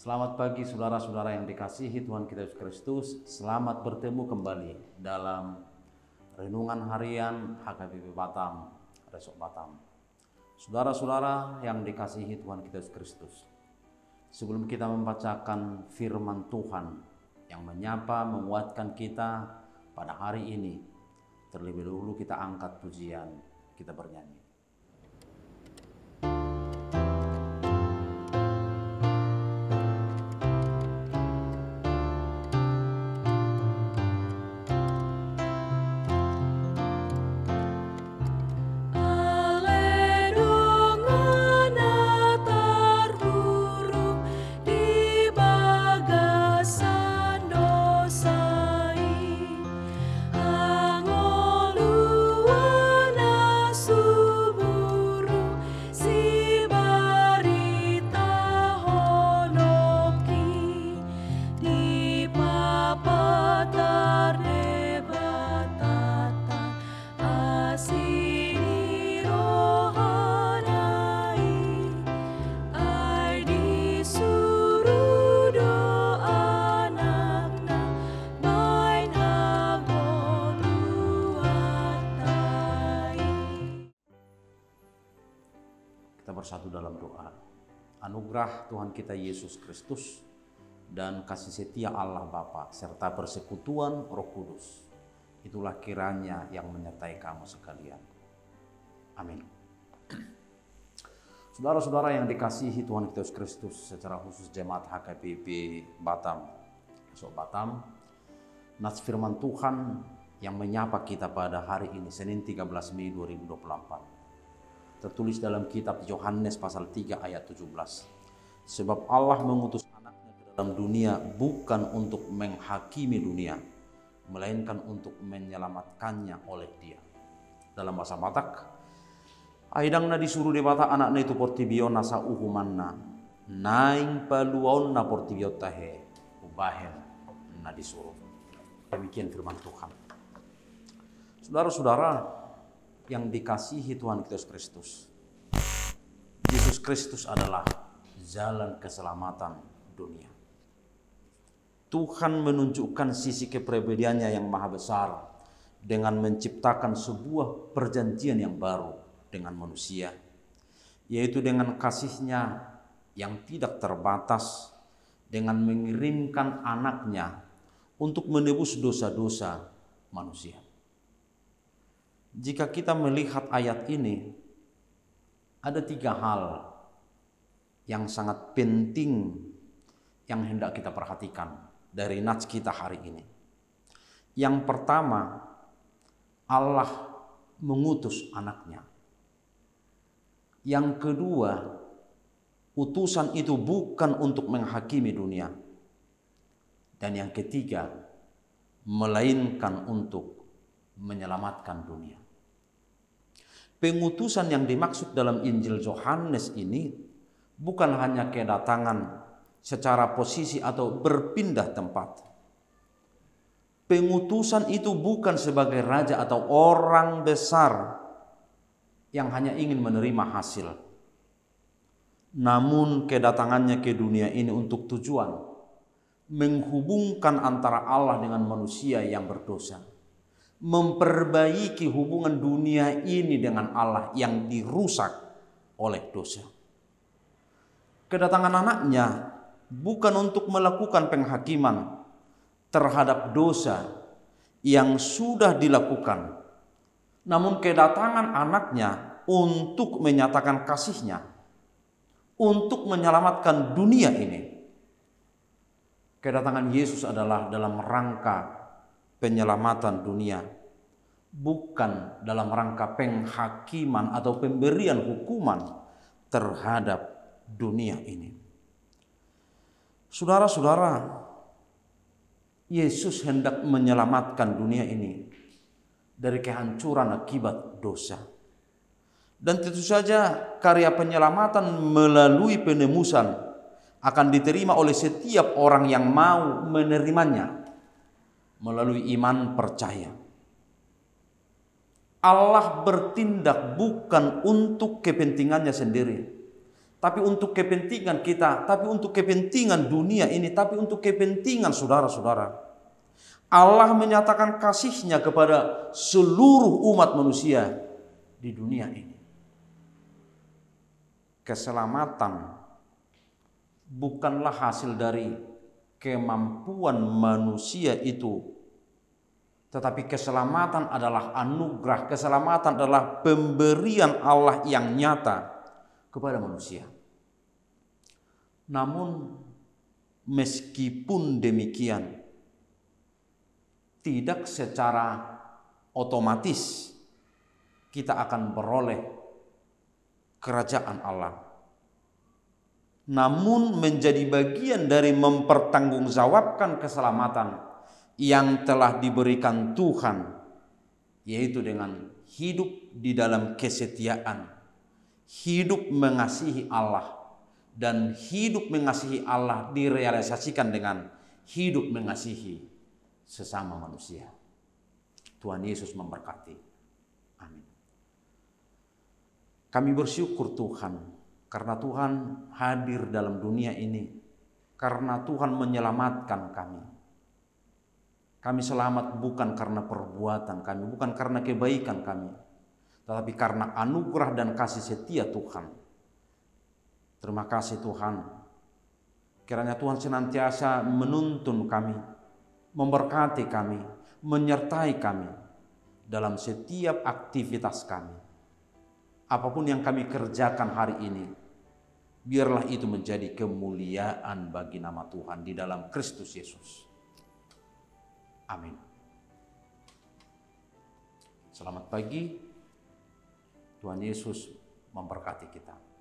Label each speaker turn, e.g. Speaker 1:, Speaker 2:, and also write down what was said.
Speaker 1: Selamat pagi saudara-saudara yang dikasihi Tuhan kita Yesus Kristus. Selamat bertemu kembali dalam renungan harian HKBP Batam, Resok Batam. Saudara-saudara yang dikasihi Tuhan kita Yesus Kristus, sebelum kita membacakan firman Tuhan yang menyapa, menguatkan kita pada hari ini, terlebih dahulu kita angkat pujian, kita bernyanyi. Kita bersatu dalam doa. Anugerah Tuhan kita Yesus Kristus dan kasih setia Allah Bapa serta persekutuan Roh Kudus, itulah kiranya yang menyertai kamu sekalian. Amin. Saudara-saudara yang dikasihi Tuhan kita Yesus Kristus, secara khusus jemaat HKBP Batam, Resok Batam, nats firman Tuhan yang menyapa kita pada hari ini, Senin 13 Mei 2024. Tertulis dalam kitab Yohanes pasal 3 ayat 17. Sebab Allah mengutus anaknya ke dalam dunia bukan untuk menghakimi dunia, melainkan untuk menyelamatkannya oleh dia. Dalam bahasa Batak, aidangna disuruh debata anakna itu portibio nasa uhumanna, naing paluon na portibio tahe, ubahen na disuruh. Demikian firman Tuhan. Saudara-saudara yang dikasihi Tuhan Yesus Kristus, Yesus Kristus adalah jalan keselamatan dunia. Tuhan menunjukkan sisi kepribadiannya yang maha besar dengan menciptakan sebuah perjanjian yang baru dengan manusia, yaitu dengan kasih-Nya yang tidak terbatas, dengan mengirimkan anaknya untuk menebus dosa-dosa manusia. Jika kita melihat ayat ini, ada 3 hal yang sangat penting yang hendak kita perhatikan dari nats kita hari ini. Yang pertama, Allah mengutus anaknya. Yang kedua, utusan itu bukan untuk menghakimi dunia. Dan yang ketiga, melainkan untuk menyelamatkan dunia. Pengutusan yang dimaksud dalam Injil Yohanes ini bukan hanya kedatangan secara posisi atau berpindah tempat. Pengutusan itu bukan sebagai raja atau orang besar yang hanya ingin menerima hasil. Namun kedatangannya ke dunia ini untuk tujuan menghubungkan antara Allah dengan manusia yang berdosa, memperbaiki hubungan dunia ini dengan Allah yang dirusak oleh dosa. Kedatangan anaknya bukan untuk melakukan penghakiman terhadap dosa yang sudah dilakukan, namun kedatangan anaknya untuk menyatakan kasih-Nya, untuk menyelamatkan dunia ini. Kedatangan Yesus adalah dalam rangka penyelamatan dunia, bukan dalam rangka penghakiman atau pemberian hukuman terhadap dunia ini. Saudara-saudara, Yesus hendak menyelamatkan dunia ini dari kehancuran akibat dosa. Dan tentu saja karya penyelamatan melalui penebusan akan diterima oleh setiap orang yang mau menerimanya melalui iman percaya. Allah bertindak bukan untuk kepentingannya sendiri, tapi untuk kepentingan kita, tapi untuk kepentingan dunia ini, tapi untuk kepentingan saudara-saudara. Allah menyatakan kasih-Nya kepada seluruh umat manusia di dunia ini. Keselamatan bukanlah hasil dari kemampuan manusia itu, tetapi keselamatan adalah anugerah, keselamatan adalah pemberian Allah yang nyata kepada manusia. Namun meskipun demikian, tidak secara otomatis kita akan beroleh kerajaan Allah. Namun menjadi bagian dari mempertanggungjawabkan keselamatan yang telah diberikan Tuhan, yaitu dengan hidup di dalam kesetiaan, hidup mengasihi Allah, dan hidup mengasihi Allah direalisasikan dengan hidup mengasihi sesama manusia. Tuhan Yesus memberkati. Amin. Kami bersyukur Tuhan karena Tuhan hadir dalam dunia ini, karena Tuhan menyelamatkan kami. Kami selamat bukan karena perbuatan kami, bukan karena kebaikan kami, tetapi karena anugerah dan kasih setia Tuhan. Terima kasih Tuhan. Kiranya Tuhan senantiasa menuntun kami, memberkati kami, menyertai kami dalam setiap aktivitas kami. Apapun yang kami kerjakan hari ini, biarlah itu menjadi kemuliaan bagi nama Tuhan di dalam Kristus Yesus. Amin. Selamat pagi. Tuhan Yesus memberkati kita.